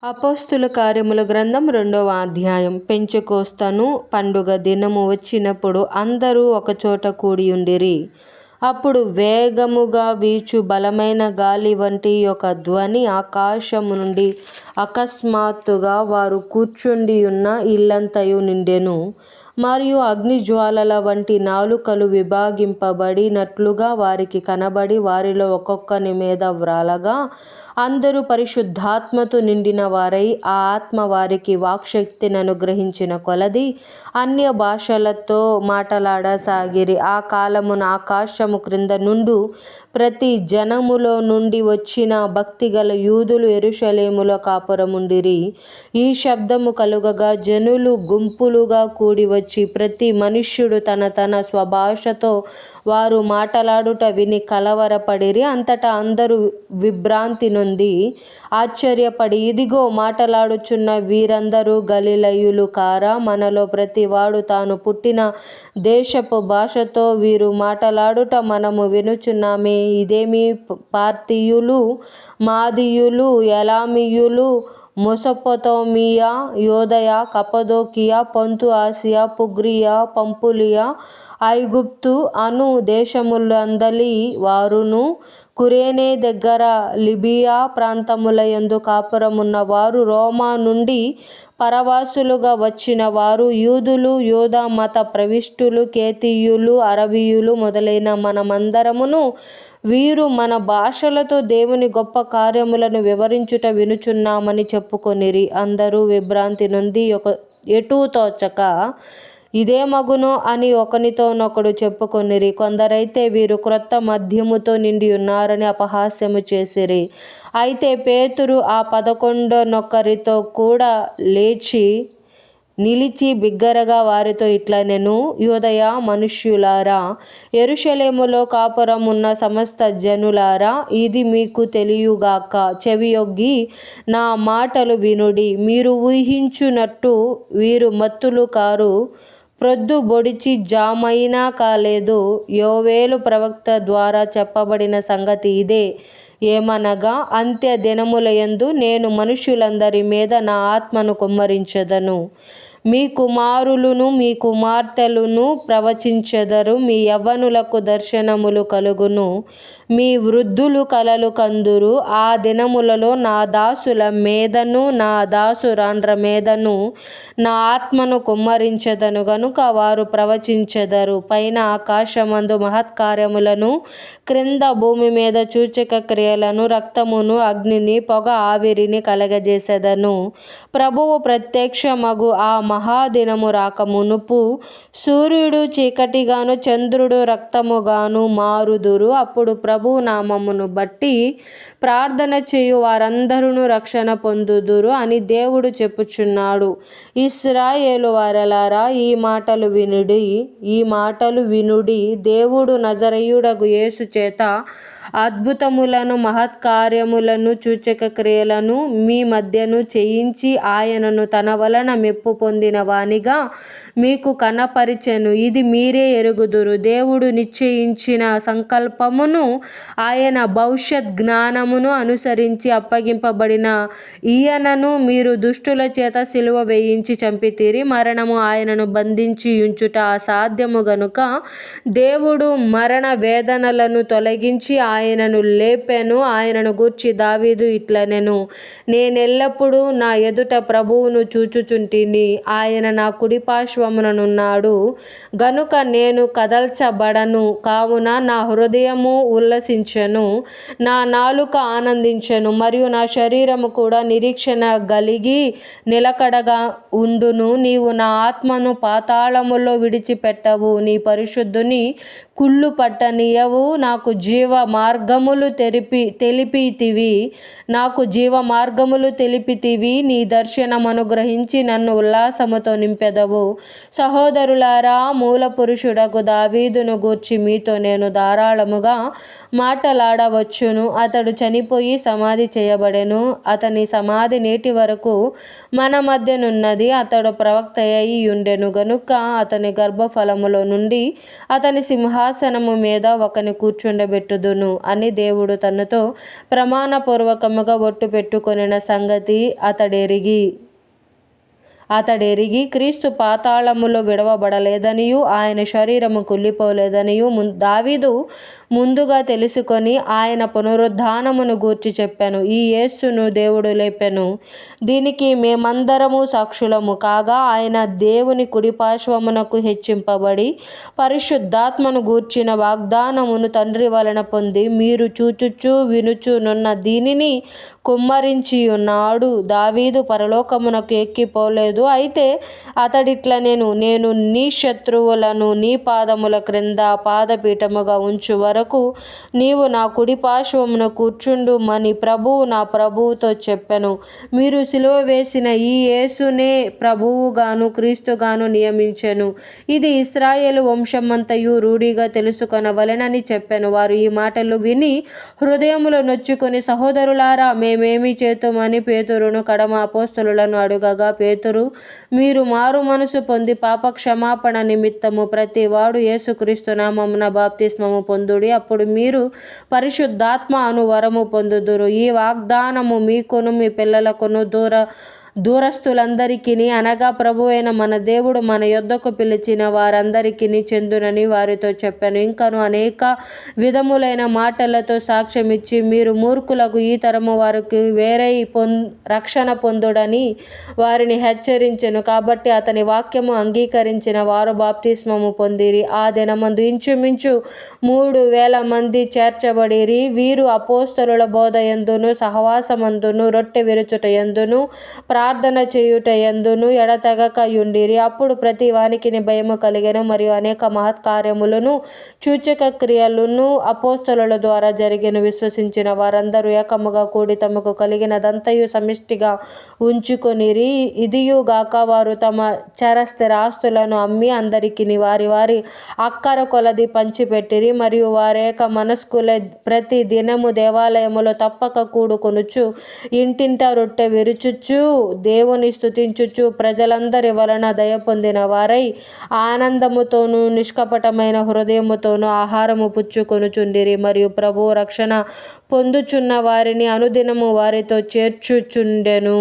అపోస్తుల కార్యముల గ్రంథం 2వ అధ్యాయం. పెంచెకోస్తను పండుగ దినము వచ్చినప్పుడు అందరూ ఒకచోట కూడియుండిరి. అప్పుడు వేగముగా వీచు బలమైన గాలి వంటి ఒక ధ్వని ఆకాశము నుండి అకస్మాత్తుగా వారు కూర్చుండియున్న ఇల్లంతయు నిండెను. మరియు అగ్నిజ్వాలల వంటి నాలుకలు విభాగింపబడినట్లుగా వారికి కనబడి వారిలో ఒక్కొక్కని మీద వ్రాలగా, అందరూ పరిశుద్ధాత్మతో నిండిన వారై ఆ ఆత్మ వారికి వాక్శక్తిని అనుగ్రహించిన కొలది అన్య భాషలతో మాటలాడసాగిరి. ఆ కాలమున ఆకాశము క్రింద నుండు ప్రతి జనములో నుండి వచ్చిన భక్తిగల యూదులు యెరూషలేములో కాపురముండిరి. ఈ శబ్దము కలుగగా జనులు గుంపులుగా కూడి వచ్చి ప్రతి మనుష్యుడు తన తన స్వభాషతో వారు మాటలాడుట విని కలవరపడిరి. అంతటా అందరూ విభ్రాంతి నొంది ఆశ్చర్యపడి, ఇదిగో మాటలాడుచున్న వీరందరూ గలిలయులు కారా? మనలో ప్రతివాడు తాను పుట్టిన దేశపు భాషతో వీరు మాటలాడుట మనము వినుచున్నామే. ఇదేమి పార్తీయులు, మాదీయులు, ఎలామీయులు, మెసొపొతామియా, యూదయ, కప్పదొకియా, పొంతు, ఆసియా, పుగ్రియా, పంఫులియా, ఐగుప్తు అను దేశములందలి వారును, కురేనే దగ్గర లిబియా ప్రాంతములయందు కాపురమున్న వారు, రోమా నుండి పరవాసులుగా వచ్చిన వారు, యూదులు, యూదా మత ప్రవిష్టులు, కేతీయులు, అరబీయులు మొదలైన మనమందరమును వీరు మన భాషలతో దేవుని గొప్ప కార్యములను వివరించుట వినుచున్నామని చెప్పుకొనిరి. అందరూ విభ్రాంతి నొంది ఎటూ తోచక ఇదేమగునో అని ఒకనితోనొకడు చెప్పుకొనిరి. కొందరైతే వీరు క్రొత్త మద్యముతో నిండి ఉన్నారని అపహాస్యము చేసిరి. అయితే పేతురు ఆ 11 కూడా లేచి నిలిచి బిగ్గరగా వారితో ఇట్లనెను, యూదయ మనుష్యులారా, యెరూషలేములో కాపురమున్న సమస్త జనులారా, ఇది మీకు తెలియుగాక. చెవియొగ్గి నా మాటలు వినుడి. మీరు ఊహించునట్టు వీరు మత్తులు కారు. ప్రొద్దు బొడిచి జామైనా కాలేదు. యోవేలు ప్రవక్త ద్వారా చెప్పబడిన సంగతి ఇదే. ఏమనగా, అంత్య దినములయందు నేను మనుష్యులందరి మీద నా ఆత్మను కుమ్మరించెదను. మీ కుమారులును మీ కుమార్తెలును ప్రవచించెదరు. మీ యవ్వనులకు దర్శనములు కలుగును. మీ వృద్ధులు కలలు కందురు. ఆ దినములలో నా దాసుల మీదను నా దాసురాండ్ర మీదను నా ఆత్మను కుమ్మరించెదను గనుక వారు ప్రవచించెదరు. పైన ఆకాశమందు మహత్కార్యములను, క్రింద భూమి మీద సూచక క్రియలను, రక్తమును, అగ్నిని, పొగ, ఆవిరిని కలగజేసెదను. ప్రభువు ప్రత్యక్షమగు ఆ మహాదినము రాక మునుపు సూర్యుడు చీకటిగాను చంద్రుడు రక్తముగాను మారుదురు. అప్పుడు ప్రభువు నామమును బట్టి ప్రార్థన చేయు వారందరూ రక్షణ పొందుదురు అని దేవుడు చెప్పుచున్నాడు. ఇశ్రాయేలు వారలారా, ఈ మాటలు వినుడి. దేవుడు నజరేయుడగు యేసు చేత అద్భుతములను, మహత్కార్యములను, సూచక క్రియలను మీ మధ్యను చేయించి ఆయనను తన వలన మెప్పు పొందిన వానిగా మీకు కనపరిచెను. ఇది మీరే ఎరుగుదురు. దేవుడు నిశ్చయించిన సంకల్పమును, ఆయన భవిష్యత్ జ్ఞానమును అనుసరించి అప్పగింపబడిన ఈయనను మీరు దుష్టుల చేత సిలువ వేయించి చంపితిరి. మరణము ఆయనను బంధించి ఉంచుట అసాధ్యము గనుక దేవుడు మరణ వేదనలను తొలగించి ఆయనను లేపెను. ఆయనను గూర్చి దావీదు ఇట్లనెను, నేనెల్లప్పుడూ నా ఎదుట ప్రభువును చూచుచుంటిని. ఆయన నా కుడిపార్శ్వముననున్నాడు గనుక నేను కదల్చబడను. కావున నా హృదయము ఉల్లసించెను, నా నాలుక ఆనందించెను, మరియు నా శరీరము కూడా నిరీక్షణ గలిగి నిలకడగా ఉండును. నీవు నా ఆత్మను పాతాళములో విడిచిపెట్టవు, నీ పరిశుద్ధుని కుళ్ళు పట్టనీయవు. నాకు జీవ మార్గములు తెలిపితివి. నీ దర్శనమును గ్రహించి నన్ను ఉల్లాసముతో నింపెదవు. సహోదరులారా, మూల పురుషుడకు దావీదును గూర్చి మీతో నేను ధారాళముగా మాటలాడవచ్చును. అతడు చనిపోయి సమాధి చేయబడెను. అతని సమాధి నేటి వరకు మన మధ్యనున్నది. అతడు ప్రవక్త అయి ఉండెను గనుక అతని గర్భఫలములో నుండి అతని సింహాసనము మీద ఒకని కూర్చుండబెట్టుదును అని దేవుడు తన్ను చేతులతో ప్రమాణపూర్వకముగా ఒట్టు పెట్టుకొనిన సంగతి అతడెరిగి క్రీస్తు పాతాళములో విడవబడలేదనియు ఆయన శరీరము కుళ్ళిపోలేదనియు దావీదు ముందుగా తెలుసుకొని ఆయన పునరుద్ధానమును గూర్చి చెప్పాను. ఈ యేసును దేవుడు లేపెను, దీనికి మేమందరము సాక్షులము కాగా ఆయన దేవుని కుడిపార్శ్వమునకు హెచ్చింపబడి పరిశుద్ధాత్మను గూర్చిన వాగ్దానమును తండ్రి వలన పొంది మీరు చూచుచు వినుచునున్న దీనిని కుమ్మరించి ఉన్నాడు. దావీదు పరలోకమునకు ఎక్కిపోలేదు, అయితే అతడిట్ల నేను నీ శత్రువులను నీ పాదముల క్రింద పాదపీఠముగా ఉంచు వరకు నీవు నా కుడి పార్శ్వమున కూర్చుండుమని ప్రభువు నా ప్రభువుతో చెప్పెను. మీరు సిలువ వేసిన ఈ యేసునే ప్రభువుగాను క్రీస్తుగాను నియమించెను. ఇది ఇశ్రాయేలు వంశమంతయు రూఢిగా తెలుసుకొనవలెనని చెప్పెను. వారు ఈ మాటలు విని హృదయములో నొచ్చుకొని, సహోదరులారా, మేమేమి చేతుమని పేతురును కడమ అపోస్తలులను అడుగగా, పేతురు, మీరు మారు మనసు పొంది పాప క్షమాపణ నిమిత్తము ప్రతి వాడు యేసుక్రీస్తు నామమున బాప్తిస్మము పొందుడి, అప్పుడు మీరు పరిశుద్ధాత్మ అను వరము పొందుదురు. ఈ వాగ్దానము మీకును మీ పిల్లలకును దూరస్తులందరికీ అనగా ప్రభువైన మన దేవుడు మన యొద్దకు పిలిచిన వారందరికీ చెందునని వారితో చెప్పాను. ఇంకను అనేక విధములైన మాటలతో సాక్ష్యమిచ్చి, మీరు మూర్ఖులకు ఈ తరము వారికి వేరై రక్షణ పొందుడని వారిని హెచ్చరించెను. కాబట్టి అతని వాక్యము అంగీకరించిన వారు బాప్తిస్మము పొందిరి. ఆ దినమందు ఇంచుమించు 3,000 మంది చేర్చబడిరి. వీరు అపోస్తలుల బోధ యందును సహవాసమందును రొట్టె విరుచుట యందును ప్రార్థన చేయుట యందును ఎడతెగక యుండిరి. అప్పుడు ప్రతి వానికి భయము కలిగెను, మరియు అనేక మహత్కార్యములను సూచక క్రియలను అపోస్తలుల ద్వారా జరిగెను. విశ్వసించిన వారందరూ ఏకముగా కూడి తమకు కలిగినదంతయు సమిష్టిగా ఉంచుకొనిరి. ఇదియుగాక వారు తమ చరస్థిర ఆస్తులను అమ్మి అందరికీ వారి వారి అక్కర కొలది పంచిపెట్టిరి. మరియు వారేక మనస్కులై ప్రతి దినము దేవాలయములో తప్పక కూడుకొనుచు ఇంటింట రొట్టె విరుచుచు దేవుని స్తుతించుచు ప్రజలందరి వలన దయ పొందిన వారై ఆనందముతోనూ నిష్కపటమైన హృదయముతోనూ ఆహారము పుచ్చుకొనుచుండిరి. మరియు ప్రభువు రక్షణ పొందుచున్న వారిని అనుదినము వారితో చేర్చుచుండెను.